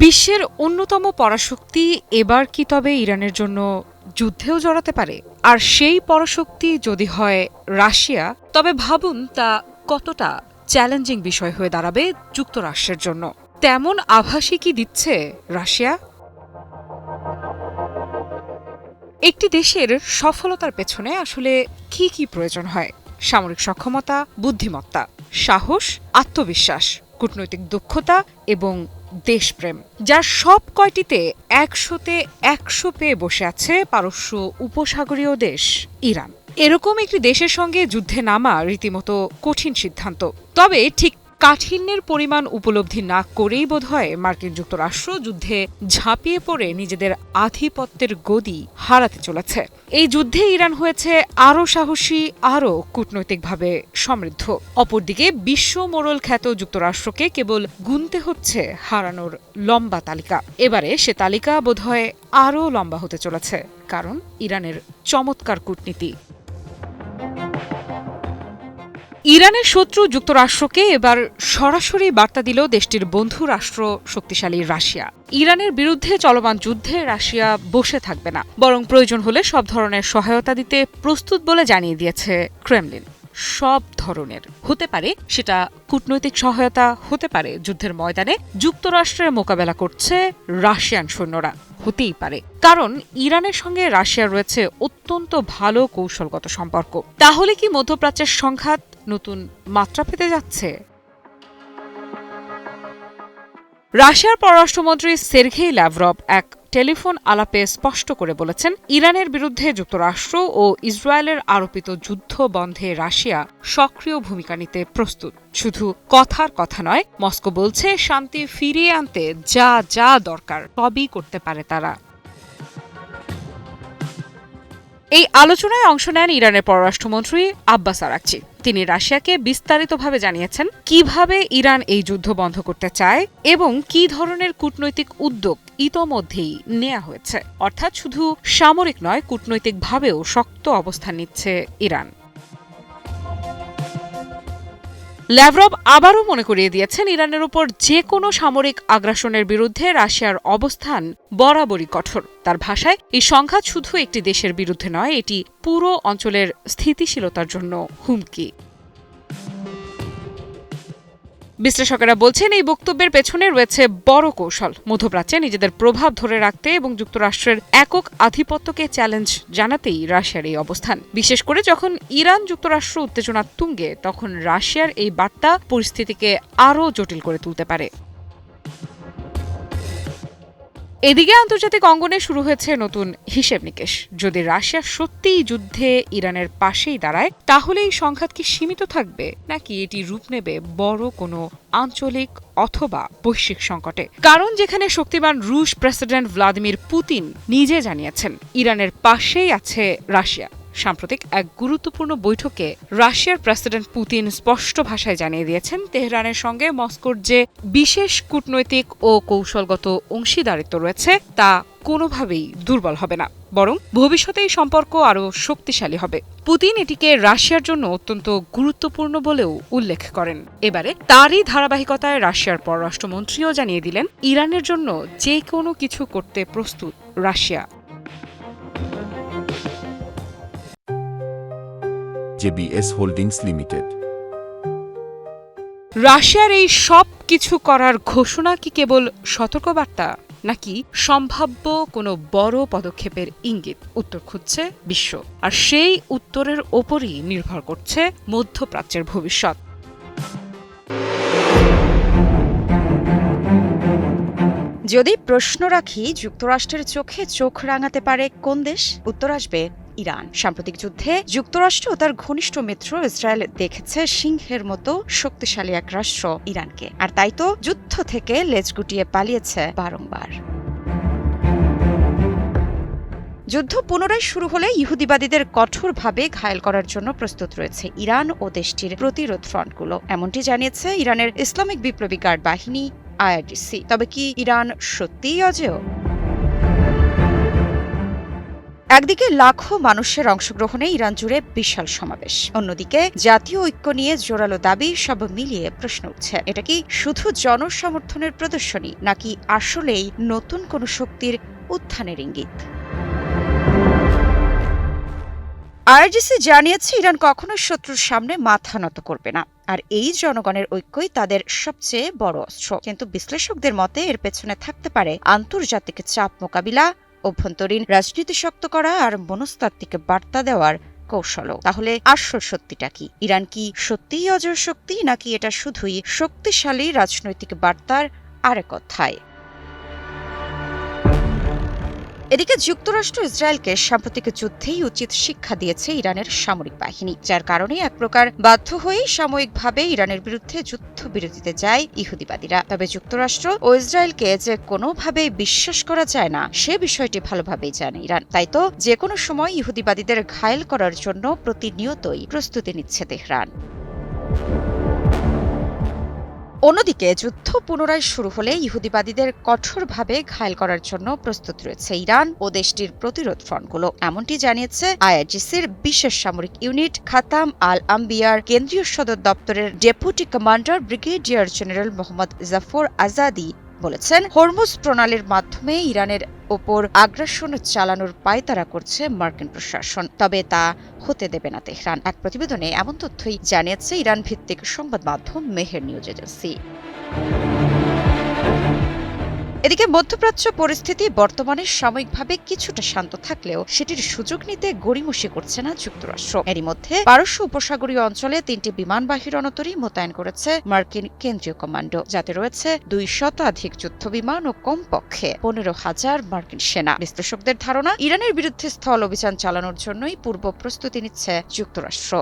বিশ্বের অন্যতম পরাশক্তি এবার কি তবে ইরানের জন্য যুদ্ধেও জড়াতে পারে? আর সেই পরাশক্তি যদি হয় রাশিয়া, তবে ভাবুন তা কতটা চ্যালেঞ্জিং বিষয় হয়ে দাঁড়াবে যুক্তরাষ্ট্রের জন্য। তেমন আভাসই কি দিচ্ছে রাশিয়া? একটি দেশের সফলতার পেছনে আসলে কি প্রয়োজন হয়? সামরিক সক্ষমতা, বুদ্ধিমত্তা, সাহস, আত্মবিশ্বাস, কূটনৈতিক দক্ষতা এবং দেশপ্রেম, যার সব কয়টিতে ১০০-তে ১০০ পেয়ে বসে আছে পারস্য উপসাগরীয় দেশ ইরান। এরকম একটি দেশের সঙ্গে যুদ্ধে নামা রীতিমতো কঠিন সিদ্ধান্ত। তবে ঠিক কাঠিন্যের পরিমাণ উপলব্ধি না করেই বোধহয় মার্কিন যুক্তরাষ্ট্র যুদ্ধে ঝাঁপিয়ে পড়ে নিজেদের আধিপত্যের গদি হারাতে চলেছে। এই যুদ্ধে ইরান হয়েছে আরও সাহসী, আরও কূটনৈতিকভাবে সমৃদ্ধ। অপরদিকে বিশ্ব মোড়ল খ্যাত যুক্তরাষ্ট্রকে কেবল গুনতে হচ্ছে হারানোর লম্বা তালিকা। এবারে সে তালিকা বোধহয় আরও লম্বা হতে চলেছে, কারণ ইরানের চমৎকার কূটনীতি। ইরানের শত্রু যুক্তরাষ্ট্রকে এবার সরাসরি বার্তা দিল দেশটির বন্ধু রাষ্ট্র শক্তিশালী রাশিয়া। ইরানের বিরুদ্ধে চলমান যুদ্ধে রাশিয়া বসে থাকবে না, বরং প্রয়োজন হলে সব ধরনের সহায়তা দিতে প্রস্তুত বলে জানিয়ে দিয়েছে ক্রেমলিন। সব ধরনের হতে পারে, সেটা কূটনৈতিক সহায়তা হতে পারে, যুদ্ধের ময়দানে যুক্তরাষ্ট্রের মোকাবেলা করছে রাশিয়ান সৈন্যরা হতেই পারে, কারণ ইরানের সঙ্গে রাশিয়ার রয়েছে অত্যন্ত ভালো কৌশলগত সম্পর্ক। তাহলে কি মধ্যপ্রাচ্যের সংঘাত নতুন মাত্রা পেতে যাচ্ছে? রাশিয়ার পররাষ্ট্রমন্ত্রী সের্গেই ল্যাভরভ এক টেলিফোন আলাপে স্পষ্ট করে বলেছেন, ইরানের বিরুদ্ধে যুক্তরাষ্ট্র ও ইসরায়েলের আরোপিত যুদ্ধ বন্ধে রাশিয়া সক্রিয় ভূমিকা নিতে প্রস্তুত। শুধু কথার কথা নয়, মস্কো বলছে শান্তি ফিরিয়ে আনতে যা যা দরকার সবই করতে পারে তারা। এই আলোচনায় অংশ নেন ইরানের পররাষ্ট্রমন্ত্রী আব্বাস আরাকচি। তিনি রাশিয়াকে বিস্তারিতভাবে জানিয়েছেন কিভাবে ইরান এই যুদ্ধ বন্ধ করতে চায় এবং কি ধরনের কূটনৈতিক উদ্যোগ ইতোমধ্যেই নেওয়া হয়েছে। অর্থাৎ শুধু সামরিক নয়, কূটনৈতিকভাবেও শক্ত অবস্থান নিচ্ছে ইরান। ল্যাভরভ আবারও মনে করিয়ে দিয়েছেন, ইরানের উপর যে কোনো সামরিক আগ্রাসনের বিরুদ্ধে রাশিয়ার অবস্থান বরাবরই কঠোর। তার ভাষায়, এই সংঘাত শুধু একটি দেশের বিরুদ্ধে নয়, এটি পুরো অঞ্চলের স্থিতিশীলতার জন্য হুমকি। বিশ্লেষকেরা বলছেন, এই বক্তব্যের পেছনে রয়েছে বড় কৌশল। মধ্যপ্রাচ্যে নিজেদের প্রভাব ধরে রাখতে এবং যুক্তরাষ্ট্রের একক আধিপত্যকে চ্যালেঞ্জ জানাতেই রাশিয়ার এই অবস্থান। বিশেষ করে যখন ইরান যুক্তরাষ্ট্র উত্তেজনার তুঙ্গে, তখন রাশিয়ার এই বার্তা পরিস্থিতিকে আরও জটিল করে তুলতে পারে। এদিকে আন্তর্জাতিক অঙ্গনে শুরু হয়েছে নতুন হিসেব নিকেশ। যদি রাশিয়া সত্যিই যুদ্ধে ইরানের পাশেই দাঁড়ায়, তাহলে এই সংঘাত কি সীমিত থাকবে, নাকি এটি রূপ নেবে বড় কোনো আঞ্চলিক অথবা বৈশ্বিক সংকটে? কারণ যেখানে শক্তিমান রুশ প্রেসিডেন্ট ভ্লাদিমির পুতিন নিজে জানিয়েছেন ইরানের পাশেই আছে রাশিয়া। সাম্প্রতিক এক গুরুত্বপূর্ণ বৈঠকে রাশিয়ার প্রেসিডেন্ট পুতিন স্পষ্ট ভাষায় জানিয়ে দিয়েছেন, তেহরানের সঙ্গে মস্কোর যে বিশেষ কূটনৈতিক ও কৌশলগত অংশীদারিত্ব রয়েছে তা কোনোভাবেই দুর্বল হবে না, বরং ভবিষ্যতে এই সম্পর্ক আরও শক্তিশালী হবে। পুতিন এটিকে রাশিয়ার জন্য অত্যন্ত গুরুত্বপূর্ণ বলেও উল্লেখ করেন। এবারে তারই ধারাবাহিকতায় রাশিয়ার পররাষ্ট্রমন্ত্রীও জানিয়ে দিলেন, ইরানের জন্য যে কোনো কিছু করতে প্রস্তুত রাশিয়া। JBS holdings limited. রাশিয়ার এই সব কিছু করার ঘোষণা কি কেবল সতর্কবার্তা, নাকি সম্ভাব্য কোনো বড় পদক্ষেপের ইঙ্গিত? উত্তর খুঁজছে বিশ্ব, আর সেই উত্তরের ওপরই নির্ভর করছে মধ্যপ্রাচ্যের ভবিষ্যৎ। যদি প্রশ্ন রাখি যুক্তরাষ্ট্রের চোখে চোখ রাঙাতে পারে কোন দেশ, উত্তর আসবে ইরান। সাম্প্রতিক যুদ্ধে যুক্তরাষ্ট্র ও তার ঘনিষ্ঠ মিত্র ইসরায়েল দেখেছে সিংহের মতো শক্তিশালী এক রাষ্ট্র ইরানকে, আর তাই তো যুদ্ধ থেকে লেজ গুটিয়ে পালিয়েছে বারংবার। যুদ্ধ পুনরায় শুরু হলে ইহুদিবাদীদের কঠোরভাবে ঘায়েল করার জন্য প্রস্তুত রয়েছে ইরান ও দেশটির প্রতিরোধ ফ্রন্টগুলো, এমনটি জানিয়েছে ইরানের ইসলামিক বিপ্লবী গার্ড বাহিনী IRGC। তবে কি ইরান সত্যিই অজেয়? একদিকে লাখো মানুষের অংশগ্রহণে ইরান জুড়ে বিশাল সমাবেশ, অন্যদিকে জাতীয় ঐক্য নিয়ে জোরালো দাবি। সব মিলিয়ে প্রশ্ন উঠছে, এটা কি শুধু জনসমর্থনের প্রদর্শনী, নাকি আসলেই নতুন কোনো শক্তির উত্থানের ইঙ্গিত? আইআরজিসি জানিয়েছে ইরান কখনো শত্রুর সামনে মাথা নত করবে না, আর এই জনগণের ঐক্যই তাদের সবচেয়ে বড় অস্ত্র। কিন্তু বিশ্লেষকদের মতে এর পেছনে থাকতে পারে আন্তর্জাতিক চাপ মোকাবিলা, অভ্যন্তরীণ রাজনীতি শক্ত করা আর মনস্তাত্ত্বিক বার্তা দেওয়ার কৌশলও। তাহলে আসল সত্যিটা কি? ইরান কি সত্যিই অজয় শক্তি, নাকি এটা শুধুই শক্তিশালী রাজনৈতিক বার্তার আরেক অধ্যায়? এদিকে যুক্তরাষ্ট্র ইসরায়েলকে সাম্প্রতিক যুদ্ধেই উচিত শিক্ষা দিয়েছে ইরানের সামরিক বাহিনী, যার কারণে এক প্রকার বাধ্য হয়েই সাময়িকভাবে ইরানের বিরুদ্ধে যুদ্ধবিরতিতে যায় ইহুদিবাদীরা। তবে যুক্তরাষ্ট্র ও ইসরায়েলকে যে কোনোভাবেই বিশ্বাস করা যায় না, সে বিষয়টি ভালোভাবেই জানে ইরান। তাই তো যে কোনো সময় ইহুদিবাদীদের ঘায়েল করার জন্য প্রতিনিয়তই প্রস্তুতি নিচ্ছে তেহরান। অন্যদিকে যুদ্ধ পুনরায় শুরু হলে ইহুদিবাদীদের কঠোরভাবে ঘায়েল করার জন্য প্রস্তুত রয়েছে ইরান ও দেশটির প্রতিরোধ ফ্রন্টগুলো, এমনটি জানিয়েছে আইআরজিসির বিশেষ সামরিক ইউনিট খাতাম আল আম্বিয়ার কেন্দ্রীয় সদর দপ্তরের deputy commander brigadier general Mohammad Jafar Azadi বলেছেন, হরমুজ প্রণালীর মাধ্যমে ইরানের ওপর আগ্রাসন চালানোর পায়তারা করছে মার্কিন প্রশাসন, তবে তা হতে দেবে না তেহরান। এক প্রতিবেদনে এমন তথ্যই জানিয়েছে ইরান ভিত্তিক সংবাদ মাধ্যম মেহের নিউজ এজেন্সি। এদিকে মধ্যপ্রাচ্য পরিস্থিতি বর্তমানে সাময়িকভাবে কিছুটা শান্ত থাকলেও সেটির সুযোগ নিতে গড়িমসি করছে না যুক্তরাষ্ট্র। এরই মধ্যে পারস্য উপসাগরীয় অঞ্চলে 3টি বিমানবাহী রণতরী মোতায়েন করেছে মার্কিন কেন্দ্রীয় কমান্ডো, যাতে রয়েছে 200 যুদ্ধবিমান ও কমপক্ষে 15,000 মার্কিন সেনা। বিশ্লেষকদের ধারণা, ইরানের বিরুদ্ধে স্থল অভিযান চালানোর জন্যই পূর্ব প্রস্তুতি নিচ্ছে যুক্তরাষ্ট্র।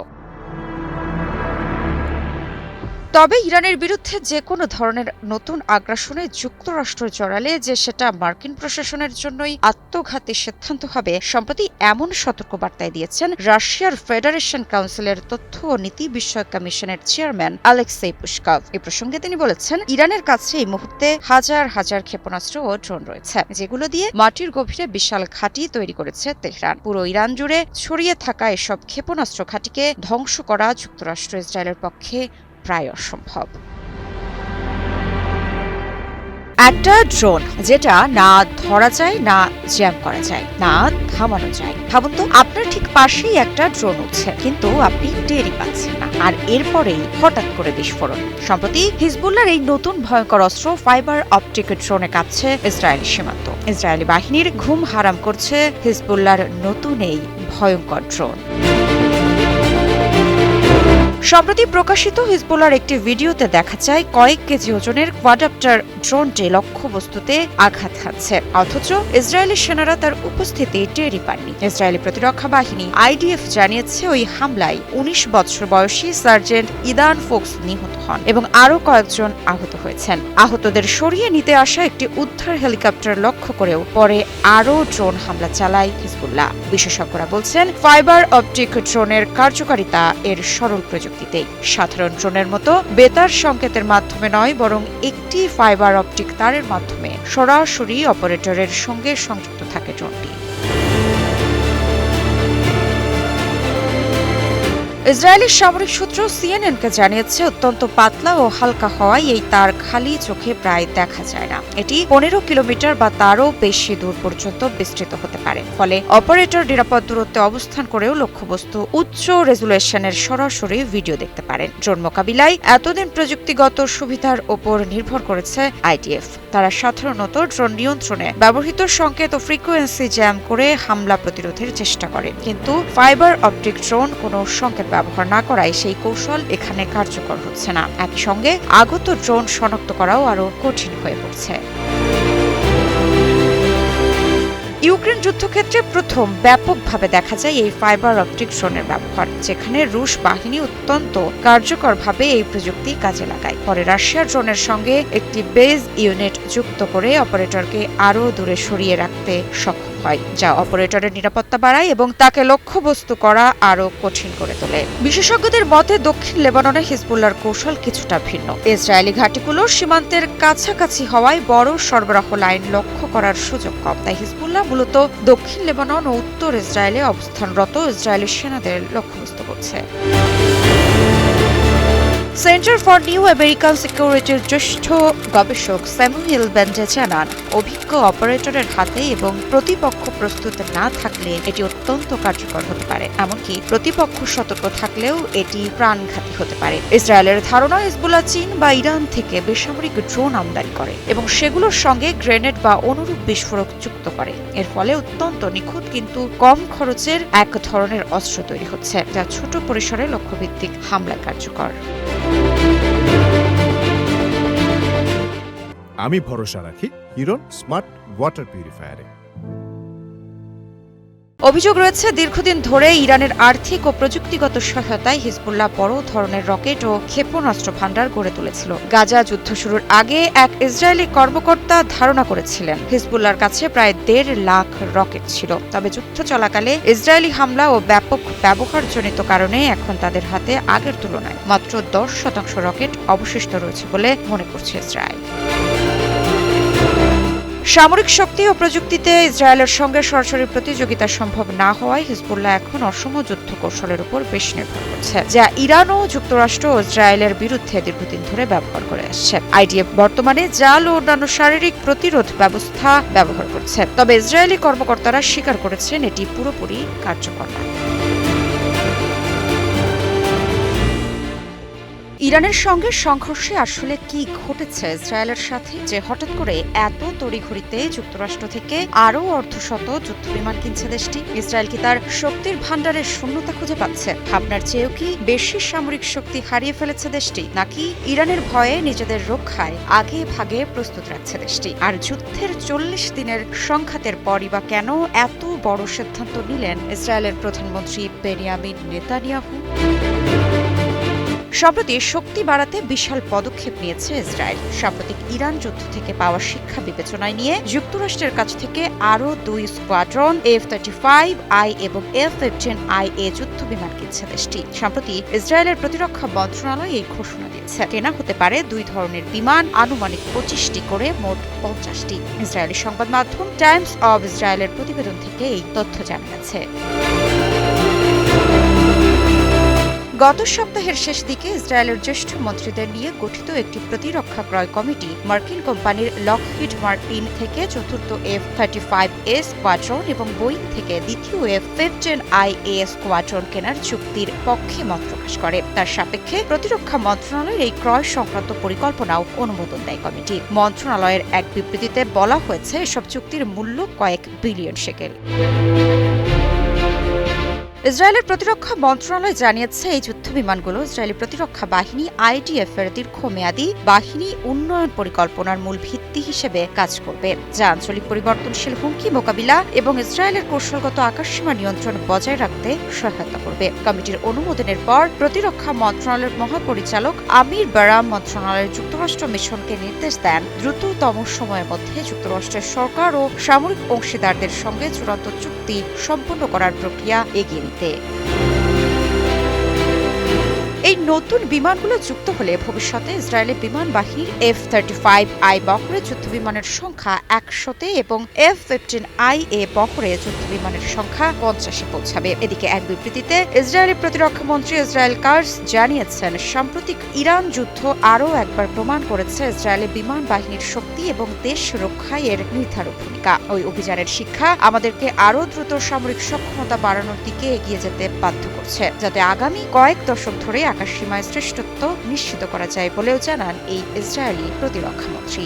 তবে ইরানের বিরুদ্ধে যে কোনো ধরনের নতুন আগ্রাসনে যুক্তরাষ্ট্র জড়ালে যে সেটা মার্কিন প্রশাসনের জন্যই আত্মঘাতী সিদ্ধান্ত হবে, সম্প্রতি এমন সতর্কবার্তায় দিয়েছেন রাশিয়ার ফেডারেশন কাউন্সিলের তথ্য ও নীতি বিষয়ক কমিশনের চেয়ারম্যান আলেক্সেই পুশকভ। এ প্রসঙ্গে তিনি বলেছেন, ইরানের কাছে এই মুহূর্তে হাজার হাজার ক্ষেপণাস্ত্র ও ড্রোন রয়েছে, যেগুলো দিয়ে মাটির গভীরে বিশাল ঘাঁটি তৈরি করেছে তেহরান। পুরো ইরান জুড়ে ছড়িয়ে থাকা এসব ক্ষেপণাস্ত্র ঘাঁটিকে ধ্বংস করা যুক্তরাষ্ট্র ইসরায়েলের পক্ষে প্রায় অসম্ভব। একটা ড্রোন যেটা না ধরা যায়, না জ্যাম করা যায়, না থামানো যায়। ভাবুন তো, আপনার ঠিক পাশেই একটা ড্রোন উঠছে, কিন্তু আপনি টেরই পাচ্ছেন না, আর এরপরেই হঠাৎ করে বিস্ফোরণ। সম্প্রতি হিজবুল্লাহর এই নতুন ভয়ঙ্কর অস্ত্র ফাইবার অপটিক ড্রোনে কাঁপছে ইসরায়েলি সীমান্ত। ইসরায়েলি বাহিনীর ঘুম হারাম করছে হিজবুল্লাহর নতুন এই ভয়ঙ্কর ড্রোন। সম্প্রতি প্রকাশিত হিজবুল্লাহর একটি ভিডিওতে দেখা যায় কয়েক কেজি ওজনের কোয়াডাপ্টার ড্রোনটি লক্ষ্যবস্তুতে আঘাত হানছে, অথচ ইসরায়েলি সেনারা তার উপস্থিতি টেরই পাননি। ইসরায়েলি প্রতিরক্ষা বাহিনী আইডিএফ জানিয়েছে, ওই হামলায় 19 বছর বয়সী সার্জেন্ট ইদান ফোক্স নিহত হন এবং আরও কয়েকজন আহত হয়েছেন। আহতদের সরিয়ে নিতে আসা একটি উদ্ধার হেলিকপ্টার লক্ষ্য করেও পরে আরও ড্রোন হামলা চালায় হিজবুল্লাহ। বিশেষজ্ঞরা বলছেন, ফাইবার অপটিক ড্রোনের কার্যকারিতা এর সরল প্রযুক্তিতেই। সাধারণ ড্রোনের মতো বেতার সংকেতের মাধ্যমে নয়, বরং একটি ফাইবার অপটিক তারের মাধ্যমে সরাসরি অপারেটরের সঙ্গে সংযুক্ত থাকে ড্রোনটি। ইসরায়েলি সামরিক সূত্র সিএনএনকে জানিয়েছে, অত্যন্ত পাতলা ও হালকা হওয়ায় এই তার খালি চোখে প্রায় দেখা যায় না। এটি 15 কিলোমিটার বা তারও বেশি দূর পর্যন্ত বিস্তৃত হতে পারে, ফলে অপারেটর নিরাপদ দূরত্বে অবস্থান করেও লক্ষ্যবস্তু উচ্চ রেজুলেশনের সরাসরি ভিডিও দেখতে পারেন। ড্রোন মোকাবিলায় এতদিন প্রযুক্তিগত সুবিধার ওপর নির্ভর করেছে আইডিএফ। তারা সাধারণত ড্রোন নিয়ন্ত্রণে ব্যবহৃত সংকেত ও ফ্রিকোয়েন্সি জ্যাম করে হামলা প্রতিরোধের চেষ্টা করে, কিন্তু ফাইবার অপটিক ড্রোন কোনো সংকেত ব্যবহার না করায় সেই কৌশল এখানে কার্যকর হচ্ছে না। একই সঙ্গে আগত ড্রোন শনাক্ত করাও আরো কঠিন হয়ে পড়ছে। ইউক্রেন যুদ্ধক্ষেত্রে প্রথম ব্যাপকভাবে দেখা যায় এই ফাইবার অপটিক ড্রোনের ব্যবহার, যেখানে রুশ বাহিনী অত্যন্ত কার্যকরভাবে এই প্রযুক্তি কাজে লাগায়। পরে রাশিয়ার ড্রোনের সঙ্গে একটি বেজ ইউনিট যুক্ত করে অপারেটরকে আরও দূরে সরিয়ে রাখতে সক্ষম হয়, যা অপারেটরের নিরাপত্তা বাড়ায় এবং তাকে লক্ষ্যবস্তু করা আরও কঠিন করে তোলে। বিশেষজ্ঞদের মতে দক্ষিণ লেবাননে হিজবুল্লাহর কৌশল কিছুটা ভিন্ন। ইসরায়েলি ঘাঁটিগুলো সীমান্তের কাছাকাছি হওয়ায় বড় সরবরাহ লাইন লক্ষ্য করার সুযোগ কম, তাই হিজবুল্লাহ মূলত দক্ষিণ লেবানন ও উত্তর ইসরায়েলে অবস্থানরত ইসরায়েলি সেনাদের লক্ষ্যবস্তু করছে। সেন্টার ফর নিউ আমেরিকান সিকিউরিটির জ্যেষ্ঠ গবেষক স্যামুয়েল বেন্ডে জানান, অভিজ্ঞ অপারেটরের হাতে এবং প্রতিপক্ষ প্রস্তুত না থাকলে এটি অত্যন্ত কার্যকর হতে পারে, এমনকি প্রতিপক্ষ সতর্ক থাকলেও এটি প্রাণঘাতী হতে পারে। ইসরায়েলের ধারণা হিজবুল্লাহ চীন বা ইরান থেকে বেসামরিক ড্রোন আমদানি করে এবং সেগুলোর সঙ্গে গ্রেনেড বা অনুরূপ বিস্ফোরক যুক্ত করে। এর ফলে অত্যন্ত নিখুঁত কিন্তু কম খরচের এক ধরনের অস্ত্র তৈরি হচ্ছে, যা ছোট পরিসরে লক্ষ্যভিত্তিক হামলায় কার্যকর। আমি ভরসা রাখি হিরন স্মার্ট ওয়াটার পিউরিফায়ারে। অভিযোগ রয়েছে, দীর্ঘদিন ধরে ইরানের আর্থিক ও প্রযুক্তিগত সহায়তায় হিজবুল্লাহ বড় ধরনের রকেট ও ক্ষেপণাস্ত্র ভান্ডার গড়ে তুলেছিল। গাজা যুদ্ধ শুরুর আগে এক ইসরায়েলি কর্মকর্তা ধারণা করেছিলেন হিজবুল্লাহর কাছে প্রায় 1.5 লাখ রকেট ছিল। তবে যুদ্ধ চলাকালে ইসরায়েলি হামলা ও ব্যাপক ব্যবহারজনিত কারণে এখন তাদের হাতে আগের তুলনায় মাত্র 10% রকেট অবশিষ্ট রয়েছে বলে মনে করছে ইসরায়েল। সামরিক শক্তি ও প্রযুক্তিতে ইসরায়েলের সঙ্গে সরাসরি প্রতিযোগিতা সম্ভব না হওয়ায় হিজবুল্লাহ এখন অসম যুদ্ধ কৌশলের উপর বেশ নির্ভর করছে, যা ইরান ও যুক্তরাষ্ট্র ও ইসরায়েলের বিরুদ্ধে দীর্ঘদিন ধরে ব্যবহার করে আসছে। আইডিএফ বর্তমানে জাল ও অন্যান্য শারীরিক প্রতিরোধ ব্যবস্থা ব্যবহার করছে, তবে ইসরায়েলি কর্মকর্তারা স্বীকার করেছেন এটি পুরোপুরি কার্যকর নয়। ইরানের সঙ্গে সংঘর্ষে আসলে কি ঘটেছে ইসরায়েলের সাথে যে হঠাৎ করে এত তড়িঘড়িতে যুক্তরাষ্ট্র থেকে আরও অর্ধশত যুদ্ধবিমান কিনছে দেশটি? ইসরায়েল কি তার শক্তির ভান্ডারের শূন্যতা খুঁজে পাচ্ছে? ভাবনার চেয়েও কি বেশি সামরিক শক্তি হারিয়ে ফেলেছে দেশটি, নাকি ইরানের ভয়ে নিজেদের রক্ষায় আগে ভাগে প্রস্তুত রাখছে দেশটি? আর যুদ্ধের 40 দিনের সংঘাতের পরই বা কেন এত বড় সিদ্ধান্ত নিলেন ইসরায়েলের প্রধানমন্ত্রী বেনিয়ামিন নেতানিয়াহু? সম্প্রতি শক্তি বাড়াতে বিশাল পদক্ষেপ নিয়েছে ইসরায়েল। সাম্প্রতিক ইরান যুদ্ধ থেকে পাওয়া শিক্ষা বিবেচনায় নিয়ে যুক্তরাষ্ট্রের কাছ থেকে আরও 2 স্কোয়াড্রন F-35I এবং F-15IA যুদ্ধ বিমান কিনছে দেশটি। সম্প্রতি ইসরায়েলের প্রতিরক্ষা মন্ত্রণালয় এই ঘোষণা দিয়েছে, কেনা হতে পারে 2 ধরনের বিমান, আনুমানিক 25টি করে, মোট 50টি। ইসরায়েলি সংবাদ মাধ্যম টাইমস অব ইসরায়েলের প্রতিবেদন থেকে এই তথ্য জানা গেছে। গত সপ্তাহের শেষ দিকে ইসরায়েলের জ্যেষ্ঠ মন্ত্রীদের নিয়ে গঠিত একটি প্রতিরক্ষা ক্রয় কমিটি মার্কিন কোম্পানির লকহিড মার্টিন থেকে চতুর্থ F-35A স্কোয়াড্রন এবং বোয়িং থেকে দ্বিতীয় F-15IA স্কোয়াড্রন কেনার চুক্তির পক্ষে মত প্রকাশ করে। তার সাপেক্ষে প্রতিরক্ষা মন্ত্রণালয়ের এই ক্রয় সংক্রান্ত পরিকল্পনাও অনুমোদন দেয় কমিটি। মন্ত্রণালয়ের এক বিবৃতিতে বলা হয়েছে, এসব চুক্তির মূল্য কয়েক বিলিয়ন শেকেল। ইসরায়েলের প্রতিরক্ষা মন্ত্রণালয় জানিয়েছে, এই যুদ্ধ বিমানগুলো ইসরায়েলি প্রতিরক্ষা বাহিনী IDF এর দীর্ঘমেয়াদী বাহিনী উন্নয়ন পরিকল্পনার মূল ভিত্তি হিসেবে কাজ করবে, যা আঞ্চলিক পরিবর্তনশীল হুমকি মোকাবিলা এবং ইসরায়েলের কৌশলগত আকাশসীমা নিয়ন্ত্রণ বজায় রাখতে সহায়তা করবে। কমিটির অনুমোদনের পর প্রতিরক্ষা মন্ত্রণালয়ের মহাপরিচালক আমির বারাম মন্ত্রণালয়ের যুক্তরাষ্ট্র মিশনকে নির্দেশ দেন দ্রুততম সময়ের মধ্যে যুক্তরাষ্ট্রের সরকার ও সামরিক অংশীদারদের সঙ্গে চূড়ান্ত চুক্তি সম্পন্ন করার প্রক্রিয়া এগিয়ে নিতে। এই নতুন বিমানগুলো যুক্ত হলে ভবিষ্যতে ইসরায়েলের বিমান বাহিনীর F-35I বহরের যুদ্ধবিমানের সংখ্যা 100-তে এবং F-15IA বহরের যুদ্ধবিমানের সংখ্যা 50-এ পৌঁছাবে। এদিকে এক বিবৃতিতে ইসরায়েলের প্রতিরক্ষা মন্ত্রী ইসরায়েল কার্স জানিয়েছেন, সাম্প্রতিক ইরান যুদ্ধ আরও একবার প্রমাণ করেছে ইসরায়েলের বিমান বাহিনীর শক্তি এবং দেশ রক্ষায় এর নির্ধারক ভূমিকা। ওই অভিযানের শিক্ষা আমাদেরকে আরও দ্রুত সামরিক সক্ষমতা বাড়ানোর দিকে এগিয়ে যেতে বাধ্য করছে, যাতে আগামী কয়েক দশক ধরে আকাশসীমায় শ্রেষ্ঠত্ব নিশ্চিত করা যায় বলেও জানান এই ইসরায়েলি প্রতিরক্ষা মন্ত্রী।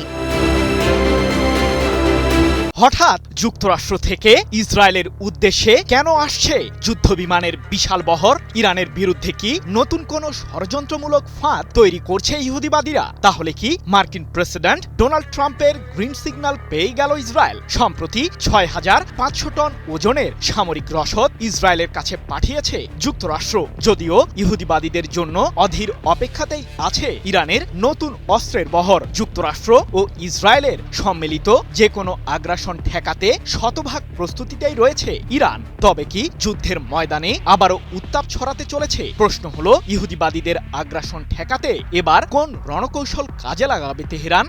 হঠাৎ যুক্তরাষ্ট্র থেকে ইসরায়েলের উদ্দেশ্যে কেন আসছে যুদ্ধবিমানের বিশাল বহর? ইরানের বিরুদ্ধে কি নতুন কোন ষড়যন্ত্রমূলক ফাঁদ তৈরি করছে ইহুদিবাদীরা? তাহলে কি মার্কিন প্রেসিডেন্ট ডোনাল্ড ট্রাম্পের গ্রিন সিগন্যাল পেয়ে গেল ইসরায়েল? সম্প্রতি 6500 টন ওজনের সামরিক রসদ ইসরায়েলের কাছে পাঠিয়েছে যুক্তরাষ্ট্র। যদিও ইহুদিবাদীদের জন্য অধীর অপেক্ষাতেই আছে ইরানের নতুন অস্ত্রের বহর। যুক্তরাষ্ট্র ও ইসরায়েলের সম্মিলিত যে কোনো আগ্রাসন আগ্রাসন ঠেকাতে শতভাগ প্রস্তুতিতেই রয়েছে ইরান। তবে কি যুদ্ধের ময়দানে আবারও উত্তাপ ছড়াতে চলেছে? প্রশ্ন হলো, ইহুদিবাদীদের আগ্রাসন ঠেকাতে এবার কোন রণকৌশল কাজে লাগাবে তেহরান?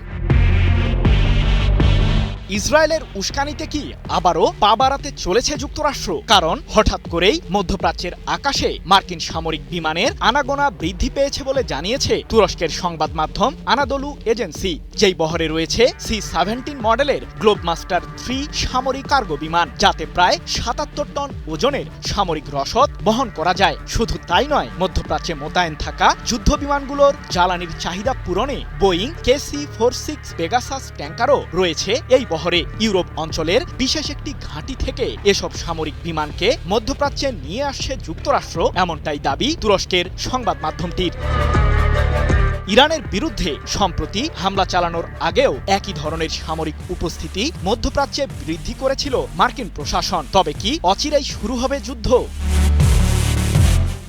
ইসরায়েলের উস্কানিতে কি আবারও পা বাড়াতে চলেছে যুক্তরাষ্ট্র? কারণ হঠাৎ করেই মধ্যপ্রাচ্যের আকাশে মার্কিন সামরিক বিমানের আনাগোনা বৃদ্ধি পেয়েছে বলে জানিয়েছে তুরস্কের সংবাদ মাধ্যম আনাদোলু এজেন্সি, যেই বহরে রয়েছে C-17 মডেলের গ্লোবমাস্টার 3 সামরিক কার্গো বিমান, যাতে প্রায় 77 টন ওজনের সামরিক রসদ বহন করা যায়। শুধু তাই নয়, মধ্যপ্রাচ্যে মোতায়েন থাকা যুদ্ধ বিমানগুলোর জ্বালানির চাহিদা পূরণে বোয়িং KC-46 পেগাসাস ট্যাঙ্কারও রয়েছে এই বহরে। ইউরোপ অঞ্চলের বিশেষ একটি ঘাঁটি থেকে এসব সামরিক বিমানকে মধ্যপ্রাচ্যে নিয়ে আসছে যুক্তরাষ্ট্র, এমনটাই দাবি তুরস্কের সংবাদ মাধ্যমটির। ইরানের বিরুদ্ধে সম্প্রতি হামলা চালানোর আগেও একই ধরনের সামরিক উপস্থিতি মধ্যপ্রাচ্যে বৃদ্ধি করেছিল মার্কিন প্রশাসন। তবে কি অচিরেই শুরু হবে যুদ্ধ?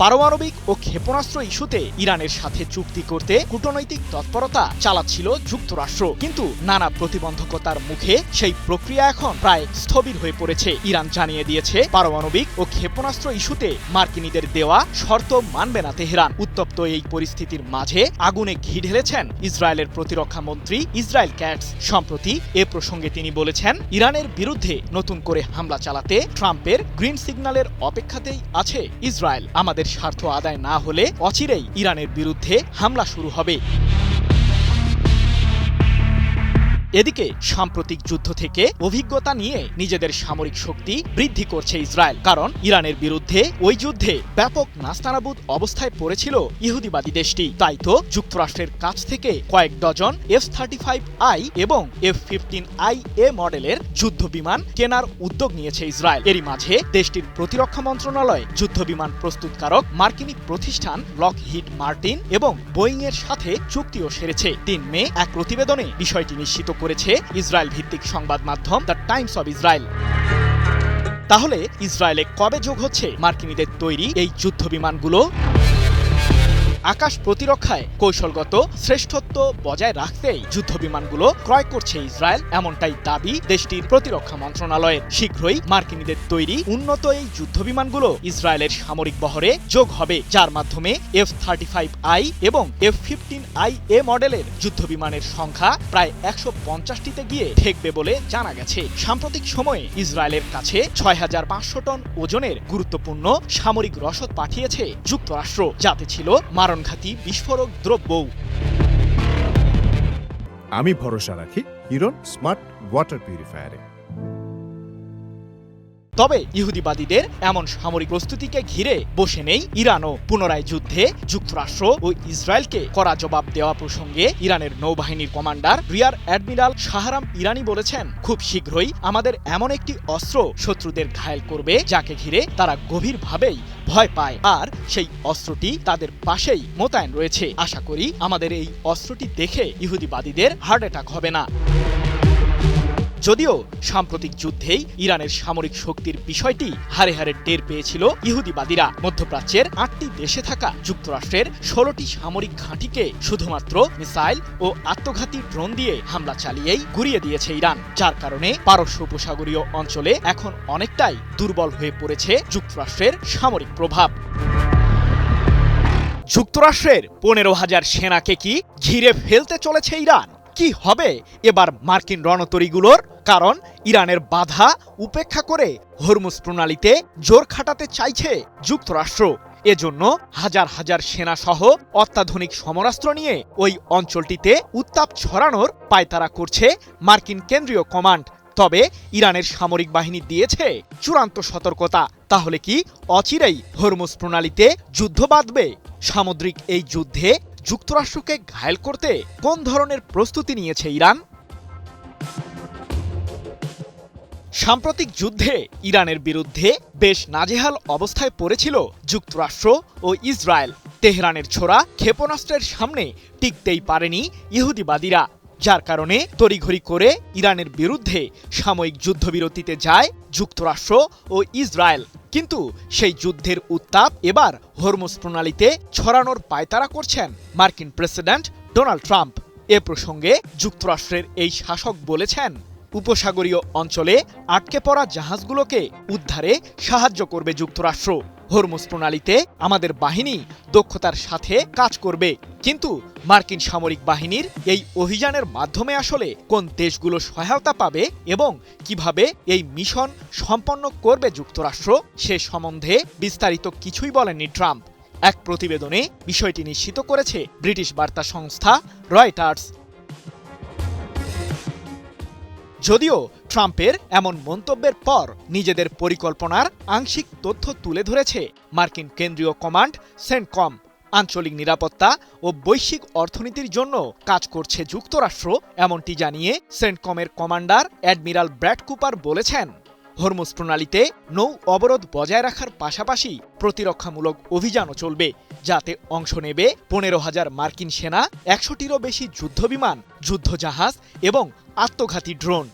পারমাণবিক ও ক্ষেপণাস্ত্র ইস্যুতে ইরানের সাথে চুক্তি করতে কূটনৈতিক তৎপরতা চালাচ্ছিল যুক্তরাষ্ট্র, কিন্তু নানা প্রতিবন্ধকতার মুখে সেই প্রক্রিয়া এখন প্রায় স্থবির হয়ে পড়েছে। ইরান জানিয়ে দিয়েছে, পারমাণবিক ও ক্ষেপণাস্ত্র ইস্যুতে মার্কিনীদের দেওয়া শর্ত মানবে না তেহরান। উত্তপ্ত এই পরিস্থিতির মাঝে আগুনে ঘি ঢেলেছেন ইসরায়েলের প্রতিরক্ষা মন্ত্রী ইসরায়েল ক্যাটস। সম্প্রতি এ প্রসঙ্গে তিনি বলেছেন, ইরানের বিরুদ্ধে নতুন করে হামলা চালাতে ট্রাম্পের গ্রিন সিগন্যালের অপেক্ষাতেই আছে ইসরায়েল। আমাদের স্বার্থ আদায় না হলে অচিরেই ইরানের বিরুদ্ধে হামলা শুরু হবে। এদিকে সাম্প্রতিক যুদ্ধ থেকে অভিজ্ঞতা নিয়ে নিজেদের সামরিক শক্তি বৃদ্ধি করছে ইসরায়েল, কারণ ইরানের বিরুদ্ধে ওই যুদ্ধে ব্যাপক নাস্তানাবুদ অবস্থায় পড়েছিল ইহুদিবাদী দেশটি। তাই তো যুক্তরাষ্ট্রের কাছ থেকে কয়েক ডজন F-35I এবং F-15IA মডেলের যুদ্ধ বিমান কেনার উদ্যোগ নিয়েছে ইসরায়েল। এরই মাঝে দেশটির প্রতিরক্ষা মন্ত্রণালয় যুদ্ধ বিমান প্রস্তুতকারক মার্কিনী প্রতিষ্ঠান লকহিড মার্টিন এবং বোয়িং এর সাথে চুক্তিও সেরেছে। ৩ মে এক প্রতিবেদনে বিষয়টি নিশ্চিত করেছে ইসরায়েল ভিত্তিক সংবাদ মাধ্যম দ্য টাইমস অব ইসরায়েল। তাহলে ইসরায়েলে কবে যোগ হচ্ছে মার্কিনীদের তৈরি এই যুদ্ধ বিমানগুলো? আকাশ প্রতিরক্ষায় কৌশলগত শ্রেষ্ঠত্ব বজায় রাখতেই যুদ্ধ বিমানগুলো ক্রয় করছে ইসরায়েল, এমনটাই দাবি দেশটির প্রতিরক্ষা মন্ত্রণালয়ের। শীঘ্রই মার্কিনীদের তৈরি উন্নত এই যুদ্ধ বিমানগুলো ইসরায়েলের সামরিক বহরে যোগ হবে, যার মাধ্যমে F-35I এবং F-15IA মডেলের যুদ্ধ বিমানের সংখ্যা প্রায় 150টিতে গিয়ে ঠেকবে বলে জানা গেছে। সাম্প্রতিক সময়ে ইসরায়েলের কাছে 6500 টন ওজনের গুরুত্বপূর্ণ সামরিক রসদ পাঠিয়েছে যুক্তরাষ্ট্র, যাতে ছিল মারণঘাতী বিস্ফোরক দ্রব্যও। আমি ভরসা রাখি হিরন স্মার্ট ওয়াটার পিউরিফায়ারে। তবে ইহুদিবাদীদের এমন সামরিক প্রস্তুতিকে ঘিরে বসে নেই ইরানও। পুনরায় যুদ্ধে যুক্তরাষ্ট্র ও ইসরায়েলকে কড়া জবাব দেওয়া প্রসঙ্গে ইরানের নৌবাহিনীর কমান্ডার রিয়ার অ্যাডমিরাল শাহরাম ইরানি বলেছেন, খুব শীঘ্রই আমাদের এমন একটি অস্ত্র শত্রুদের ঘায়েল করবে যাকে ঘিরে তারা গভীরভাবেই ভয় পায়, আর সেই অস্ত্রটি তাদের পাশেই মোতায়েন রয়েছে। আশা করি আমাদের এই অস্ত্রটি দেখে ইহুদিবাদীদের হার্ট অ্যাটাক হবে না। যদিও সাম্প্রতিক যুদ্ধেই ইরানের সামরিক শক্তির বিষয়টি হারে হারে টের পেয়েছিল ইহুদিবাদীরা। মধ্যপ্রাচ্যের 8টি দেশে থাকা যুক্তরাষ্ট্রের 16টি সামরিক ঘাঁটিকে শুধুমাত্র মিসাইল ও আত্মঘাতী ড্রোন দিয়ে হামলা চালিয়েই গুড়িয়ে দিয়েছে ইরান, যার কারণে পারস্য উপসাগরীয় অঞ্চলে এখন অনেকটাই দুর্বল হয়ে পড়েছে যুক্তরাষ্ট্রের সামরিক প্রভাব। যুক্তরাষ্ট্রের 15,000 সেনাকে কি ঘিরে ফেলতে চলেছে ইরান? কি হবে এবার মার্কিন রণতরীগুলোর? কারণ ইরানের বাধা উপেক্ষা করে হরমুজ প্রণালীতে জোর খাটাতে চাইছে যুক্তরাষ্ট্র। এজন্য হাজার হাজার সেনা সহ অত্যাধুনিক সমরাস্ত্র নিয়ে ওই অঞ্চলটিতে উত্তাপ ছড়ানোর পায়তারা করছে মার্কিন কেন্দ্রীয় কমান্ড। তবে ইরানের সামরিক বাহিনী দিয়েছে চূড়ান্ত সতর্কতা। তাহলে কি অচিরেই হরমুজ প্রণালীতে যুদ্ধ বাঁধবে? সামুদ্রিক এই যুদ্ধে যুক্তরাষ্ট্রকে ঘায়েল করতে কোন ধরনের প্রস্তুতি নিয়েছে ইরান? সাম্প্রতিক যুদ্ধে ইরানের বিরুদ্ধে বেশ নাজেহাল অবস্থায় পড়েছিল যুক্তরাষ্ট্র ও ইসরায়েল। তেহরানের ছোড়া ক্ষেপণাস্ত্রের সামনে টিকতেই পারেনি ইহুদিবাদীরা, যার কারণে তড়িঘড়ি করে ইরানের বিরুদ্ধে সাময়িক যুদ্ধবিরতিতে যায় যুক্তরাষ্ট্র ও ইসরায়েল। কিন্তু সেই যুদ্ধের উত্তাপ এবার হরমুজ প্রণালীতে ছড়ানোর পায়তারা করছেন মার্কিন প্রেসিডেন্ট ডোনাল্ড ট্রাম্প। এ প্রসঙ্গে যুক্তরাষ্ট্রের এই শাসক বলেছেন, উপসাগরীয় অঞ্চলে আটকে পড়া জাহাজগুলোকে উদ্ধারে সাহায্য করবে যুক্তরাষ্ট্র। হরমুজ প্রণালীতে আমাদের বাহিনী দক্ষতার সাথে কাজ করবে। কিন্তু মার্কিন সামরিক বাহিনীর এই অভিযানের মাধ্যমে আসলে কোন দেশগুলো সহায়তা পাবে এবং কিভাবে এই মিশন সম্পন্ন করবে যুক্তরাষ্ট্র সে সম্বন্ধে বিস্তারিত কিছুই বলেননি ট্রাম্প। এক প্রতিবেদনে বিষয়টি নিশ্চিত করেছে ব্রিটিশ বার্তা সংস্থা রয়টার্স। যদিও ট্রাম্পের এমন মন্তব্যের পর নিজেদের পরিকল্পনার আংশিক তথ্য তুলে ধরেছে মার্কিন কেন্দ্রীয় কমান্ড সেন্টকম। আঞ্চলিক নিরাপত্তা ও বৈশ্বিক অর্থনীতির জন্য কাজ করছে যুক্তরাষ্ট্র, এমনটি জানিয়ে সেন্টকমের কমান্ডার অ্যাডমিরাল ব্র্যাড কুপার বলেছেন, হরমুজ প্রণালীতে নৌ অবরোধ বজায় রাখার পাশাপাশি প্রতিরক্ষামূলক অভিযানও চলবে, যাতে অংশ নেবে 15,000 মার্কিন সেনা, 100টিরও বেশি যুদ্ধবিমান, যুদ্ধজাহাজ এবং আত্মঘাতী ড্রোন।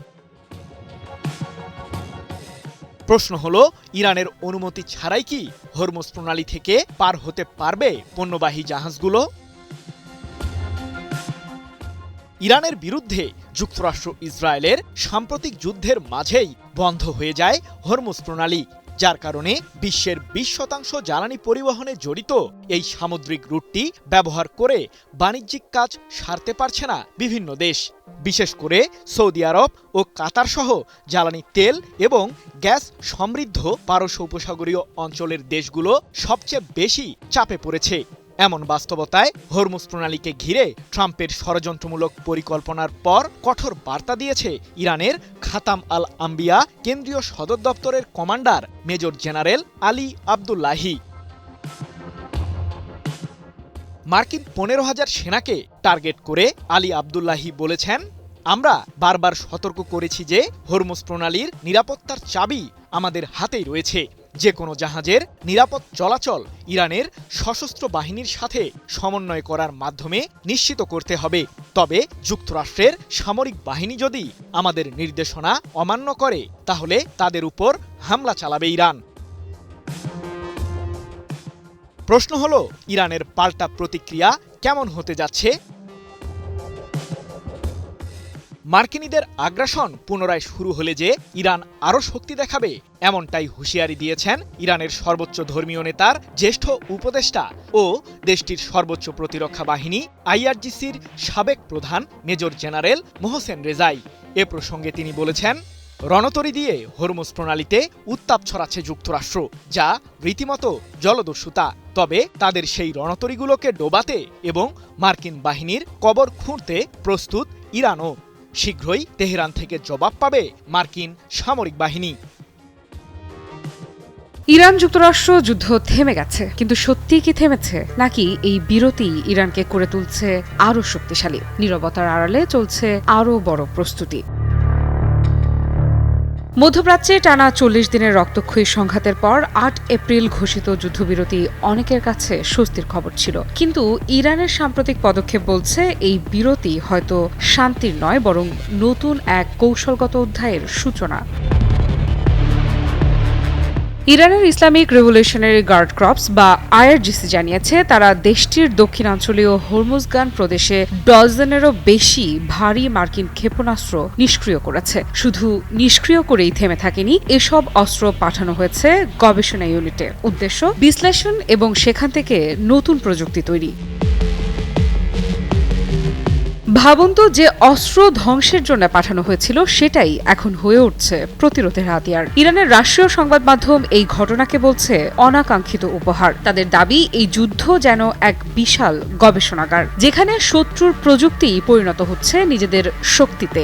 প্রশ্ন হলো, ইরানের অনুমতি ছাড়াই কি হরমুজ প্রণালী থেকে পার হতে পারবে পণ্যবাহী জাহাজগুলো? ইরানের বিরুদ্ধে যুক্তরাষ্ট্র ইসরায়েলের সাম্প্রতিক যুদ্ধের মাঝেই বন্ধ হয়ে যায় হরমুজ প্রণালী, যার কারণে বিশ্বের 20% জ্বালানি পরিবহনে জড়িত এই সামুদ্রিক রুটটি ব্যবহার করে বাণিজ্যিক কাজ সারতে পারছে না বিভিন্ন দেশ। বিশেষ করে সৌদি আরব ও কাতার সহ জ্বালানি তেল এবং গ্যাস সমৃদ্ধ পারস্য উপসাগরীয় অঞ্চলের দেশগুলো সবচেয়ে বেশি চাপে পড়েছে। এমন বাস্তবতায় হরমুজ প্রণালীকে ঘিরে ট্রাম্পের ষড়যন্ত্রমূলক পরিকল্পনার পর কঠোর বার্তা দিয়েছে ইরানের খাতাম আল আম্বিয়া কেন্দ্রীয় সদর দপ্তরের commander major general Ali Abdullahi. মার্কিন 15,000 সেনাকে টার্গেট করে আলী আবদুল্লাহি বলেছেন, আমরা বারবার সতর্ক করেছি যে হরমুজ প্রণালীর নিরাপত্তার চাবি আমাদের হাতেই রয়েছে। যে কোনো জাহাজের নিরাপদ চলাচল ইরানের সশস্ত্র বাহিনীর সাথে সমন্বয় করার মাধ্যমে নিশ্চিত করতে হবে। তবে যুক্তরাষ্ট্রের সামরিক বাহিনী যদি আমাদের নির্দেশনা অমান্য করে তাহলে তাদের উপর হামলা চালাবে ইরান। প্রশ্ন হলো, ইরানের পাল্টা প্রতিক্রিয়া কেমন হতে যাচ্ছে? মার্কিনীদের আগ্রাসন পুনরায় শুরু হলে যে ইরান আরও শক্তি দেখাবে, এমনটাই হুঁশিয়ারি দিয়েছেন ইরানের সর্বোচ্চ ধর্মীয় নেতার জ্যেষ্ঠ উপদেষ্টা ও দেশটির সর্বোচ্চ প্রতিরক্ষা বাহিনী আইআরজিসির সাবেক প্রধান মেজর জেনারেল মোহসেন রেজাই। এ প্রসঙ্গে তিনি বলেছেন, রণতরী দিয়ে হরমুজ প্রণালীতে উত্তাপ ছড়াচ্ছে যুক্তরাষ্ট্র, যা রীতিমতো জলদস্যুতা। তবে তাদের সেই রণতরীগুলোকে ডোবাতে এবং মার্কিন বাহিনীর কবর খুঁড়তে প্রস্তুত ইরানও। শীঘ্রই তেহরান থেকে জবাব পাবে মার্কিন সামরিক বাহিনী। ইরান যুক্তরাষ্ট্র যুদ্ধ থেমে গেছে, কিন্তু সত্যিই কি থেমেছে, নাকি এই বিরতি ইরানকে করে তুলছে আরও শক্তিশালী? নীরবতার আড়ালে চলছে আরও বড় প্রস্তুতি। মধ্যপ্রাচ্যে টানা 40 দিনের রক্তক্ষয়ী সংঘাতের পর 8 এপ্রিল ঘোষিত যুদ্ধবিরতি অনেকের কাছে স্বস্তির খবর ছিল। কিন্তু ইরানের সাম্প্রতিক পদক্ষেপ বলছে এই বিরতি হয়তো শান্তির নয়, বরং নতুন এক কৌশলগত অধ্যায়ের সূচনা। ইরানের ইসলামিক রেভলিউশনারি গার্ড ক্রপস বা আইআরজিসি জানিয়েছে, তারা দেশটির দক্ষিণাঞ্চলীয় হরমুজগান প্রদেশে ডজনেরও বেশি ভারী মার্কিন ক্ষেপণাস্ত্র নিষ্ক্রিয় করেছে। শুধু নিষ্ক্রিয় করেই থেমে থাকেনি, এসব অস্ত্র পাঠানো হয়েছে গবেষণা ইউনিটে। উদ্দেশ্য বিশ্লেষণ এবং সেখান থেকে নতুন প্রযুক্তি তৈরি। ভাবুন তো, যে অস্ত্র ধ্বংসের জন্য পাঠানো হয়েছিল সেটাই এখন হয়ে উঠছে প্রতিরোধের হাতিয়ার। ইরানের রাষ্ট্রীয় সংবাদ মাধ্যম এই ঘটনাকে বলছে অনাকাঙ্ক্ষিত উপহার। তাদের দাবি, এই যুদ্ধ যেন এক বিশাল গবেষণাগার, যেখানে শত্রুর প্রযুক্তি পরিণত হচ্ছে নিজেদের শক্তিতে।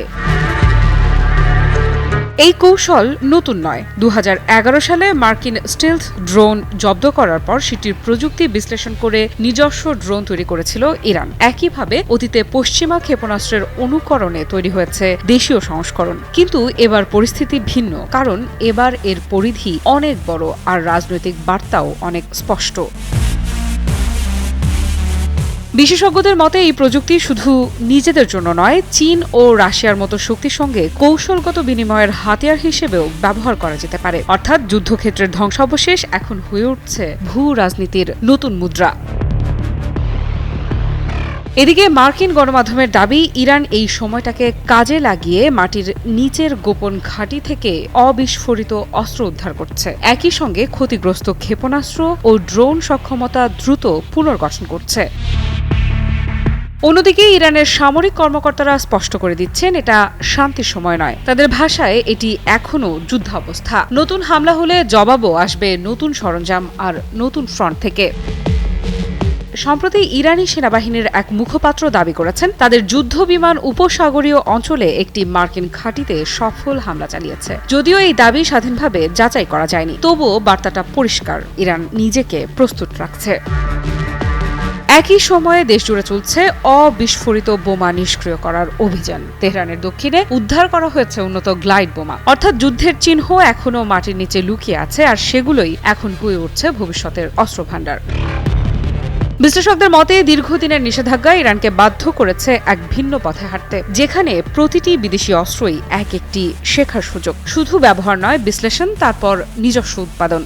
এই কৌশল নতুন নয়। 2011 সালে মার্কিন স্টেলথ ড্রোন জব্দ করার পর সেটির প্রযুক্তি বিশ্লেষণ করে নিজস্ব ড্রোন তৈরি করেছিল ইরান। একইভাবে অতীতে পশ্চিমা ক্ষেপণাস্ত্রের অনুকরণে তৈরি হয়েছে দেশীয় সংস্করণ। কিন্তু এবার পরিস্থিতি ভিন্ন, কারণ এবার এর পরিধি অনেক বড় আর রাজনৈতিক বার্তাও অনেক স্পষ্ট। বিশেষজ্ঞদের মতে এই প্রযুক্তি শুধু নিজেদের জন্য নয়, চীন ও রাশিয়ার মতো শক্তির সঙ্গে কৌশলগত বিনিময়ের হাতিয়ার হিসেবেও ব্যবহার করা যেতে পারে। অর্থাৎ যুদ্ধক্ষেত্রের ধ্বংসাবশেষ এখন হয়ে উঠছে ভূ রাজনীতির নতুন মুদ্রা। এদিকে মার্কিন গণমাধ্যমের দাবি, ইরান এই সময়টাকে কাজে লাগিয়ে মাটির নিচের গোপন ঘাঁটি থেকে অবিস্ফোরিত অস্ত্র উদ্ধার করছে। একই সঙ্গে ক্ষতিগ্রস্ত ক্ষেপণাস্ত্র ও ড্রোন সক্ষমতা দ্রুত পুনর্গঠন করছে। অন্যদিকে ইরানের সামরিক কর্মকর্তারা স্পষ্ট করে দিচ্ছেন এটা শান্তির সময় নয়। তাদের ভাষায় এটি এখনও যুদ্ধাবস্থা। নতুন হামলা হলে জবাবও আসবে নতুন সরঞ্জাম আর নতুন ফ্রন্ট থেকে। সম্প্রতি ইরানি সেনাবাহিনীর এক মুখপাত্র দাবি করেছেন তাদের যুদ্ধ বিমান উপসাগরীয় অঞ্চলে একটি মার্কিন ঘাঁটিতে সফল হামলা চালিয়েছে। যদিও এই দাবি স্বাধীনভাবে যাচাই করা যায়নি, তবুও বার্তাটা পরিষ্কার, ইরান নিজেকে প্রস্তুত রাখছে। একই সময়ে দেশজুড়ে চলছে অবিস্ফোরিত বোমা নিষ্ক্রিয় করার অভিযান। তেহরানের দক্ষিণে উদ্ধার করা হয়েছে উন্নত গ্লাইড বোমা, অর্থাৎ যুদ্ধের চিহ্ন এখনও মাটির নিচে লুকিয়ে আছে, আর সেগুলোই এখন হয়ে উঠছে ভবিষ্যতের অস্ত্রভাণ্ডার। বিশ্লেষকদের মতে দীর্ঘদিনের নিষেধাজ্ঞা ইরানকে বাধ্য করেছে এক ভিন্ন পথে হাঁটতে, যেখানে প্রতিটি বিদেশি অস্ত্রই এক একটি শেখার সুযোগ, শুধু ব্যবহার নয়, বিশ্লেষণ, তারপর নিজস্ব উৎপাদন।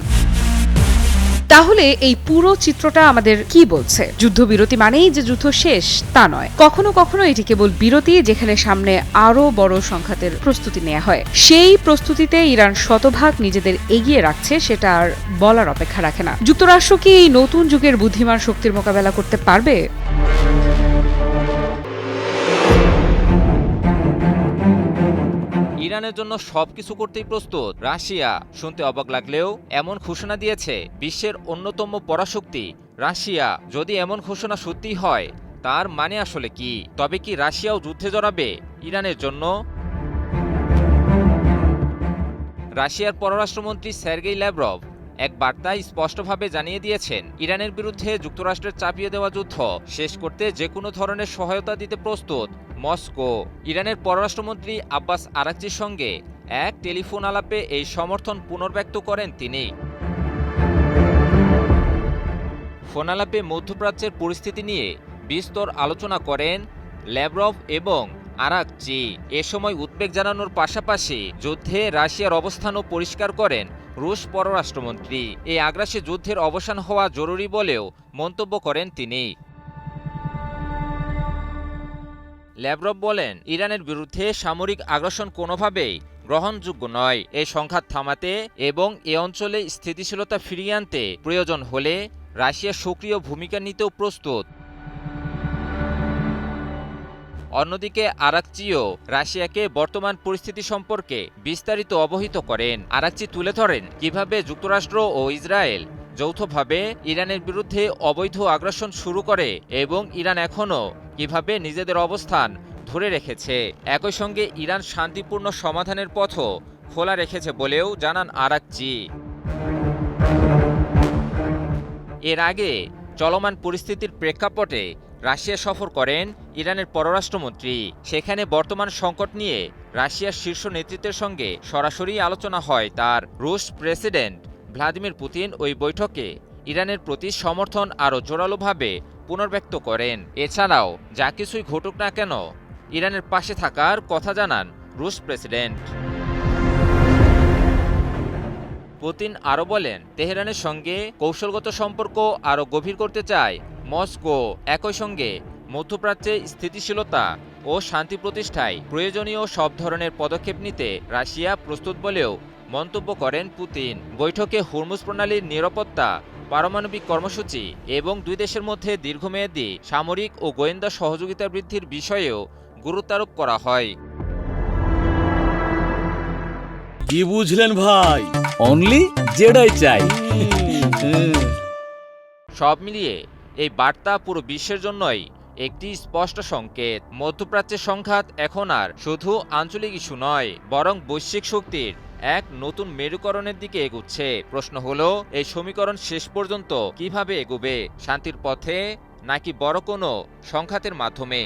তাহলে এই পুরো চিত্রটা আমাদের কি বলছে? যুদ্ধবিরতি মানেই যে যুদ্ধ শেষ তা নয়। কখনো কখনো এটি কেবল বিরতি, যেখানে সামনে আরো বড় সংঘাতের প্রস্তুতি নেওয়া হয়। সেই প্রস্তুতিতে ইরান শতভাগ নিজেদের এগিয়ে রাখছে, সেটা আর বলার অপেক্ষা রাখে না। যুক্তরাষ্ট্র কি এই নতুন যুগের বুদ্ধিমান শক্তির মোকাবেলা করতে পারবে? ইরানের জন্য সবকিছু করতেই প্রস্তুত রাশিয়া। শুনতে অবাক লাগলেও এমন ঘোষণা দিয়েছে বিশ্বের অন্যতম পরাশক্তি রাশিয়া। যদি এমন ঘোষণা সত্যি হয়, তার মানে আসলে কি? তবে কি রাশিয়াও যুদ্ধে জড়াবে ইরানের জন্য? রাশিয়ার পররাষ্ট্রমন্ত্রী সার্গেই ল্যাভরভ এক বার্তায় স্পষ্টভাবে জানিয়ে দিয়েছেন, ইরানের বিরুদ্ধে যুক্তরাষ্ট্রের চাপিয়ে দেওয়া যুদ্ধ শেষ করতে যে কোনো ধরনের সহায়তা দিতে প্রস্তুত মস্কো। ইরানের পররাষ্ট্রমন্ত্রী আব্বাস আরাকচির সঙ্গে এক টেলিফোন আলাপে এই সমর্থন পুনর্ব্যক্ত করেন তিনি। ফোন আলাপে মধ্যপ্রাচ্যের পরিস্থিতি নিয়ে বিস্তর আলোচনা করেন ল্যাভরভ এবং আরাকচি। এ সময় উদ্বেগ জানানোর পাশাপাশি যুদ্ধে রাশিয়ার অবস্থানও পরিষ্কার করেন রুশ পররাষ্ট্রমন্ত্রী। এই আগ্রাসী যুদ্ধের অবসান হওয়া জরুরি বলেও মন্তব্য করেন তিনি। ল্যাভরভ বলেন, ইরানের বিরুদ্ধে সামরিক আগ্রাসন কোনোভাবেই গ্রহণযোগ্য নয়। এই সংঘাত থামাতে এবং এ অঞ্চলে স্থিতিশীলতা ফিরিয়ে আনতে প্রয়োজন হলে রাশিয়া সক্রিয় ভূমিকা নিতেও প্রস্তুত। অন্যদিকে আরাকচিও রাশিয়াকে বর্তমান পরিস্থিতি সম্পর্কে বিস্তারিত অবহিত করেন। আরাকচি তুলে ধরেন কিভাবে যুক্তরাষ্ট্র ও ইসরায়েল যৌথভাবে ইরানের বিরুদ্ধে অবৈধ আগ্রাসন শুরু করে এবং ইরান এখনও কিভাবে নিজেদের অবস্থান ধরে রেখেছে। একই সঙ্গে ইরান শান্তিপূর্ণ সমাধানের পথও খোলা রেখেছে বলেও জানান আরাকচি। এর আগে চলমান পরিস্থিতির প্রেক্ষাপটে রাশিয়া সফর করেন ইরানের পররাষ্ট্রমন্ত্রী। সেখানে বর্তমান সংকট নিয়ে রাশিয়ার শীর্ষ নেতৃত্বের সঙ্গে সরাসরি আলোচনা হয় তার। রুশ প্রেসিডেন্ট ভ্লাদিমির পুতিন ওই বৈঠকে ইরানের প্রতি সমর্থন আরও জোরালোভাবে পুনর্ব্যক্ত করেন। এছাড়াও যা কিছুই ঘটুক না কেন, ইরানের পাশে থাকার কথা জানান রুশ প্রেসিডেন্ট। পুতিন আরও বলেন, তেহরানের সঙ্গে কৌশলগত সম্পর্ক আরও গভীর করতে চায় মস্কো। একই সঙ্গে মধ্যপ্রাচ্যে স্থিতিশীলতা ও শান্তি প্রতিষ্ঠায় প্রয়োজনীয় সব ধরনের পদক্ষেপ নিতে রাশিয়া প্রস্তুত বলেও মন্তব্য করেন পুতিন। বৈঠকে হরমুজ প্রণালীর নিরাপত্তা, পারমাণবিক কর্মসূচি এবং দুই দেশের মধ্যে দীর্ঘমেয়াদী সামরিক ও গোয়েন্দা সহযোগিতা বৃদ্ধির বিষয়েও গুরুত্বারোপ করা হয়। কি বুঝলেন ভাই? অনলি যেটাই চাই। সব মিলিয়ে এই বার্তা পুরো বিশ্বের জন্যই একটি স্পষ্ট সংকেত। মধ্যপ্রাচ্যের সংঘাত এখন আর শুধু আঞ্চলিক ইস্যু নয়, বরং বৈশ্বিক শক্তির এক নতুন মেরুকরণের দিকে এগুচ্ছে। প্রশ্ন হলো, এই সমীকরণ শেষ পর্যন্ত কিভাবে এগোবে? শান্তির পথে নাকি বড় কোনো সংঘাতের মাধ্যমে?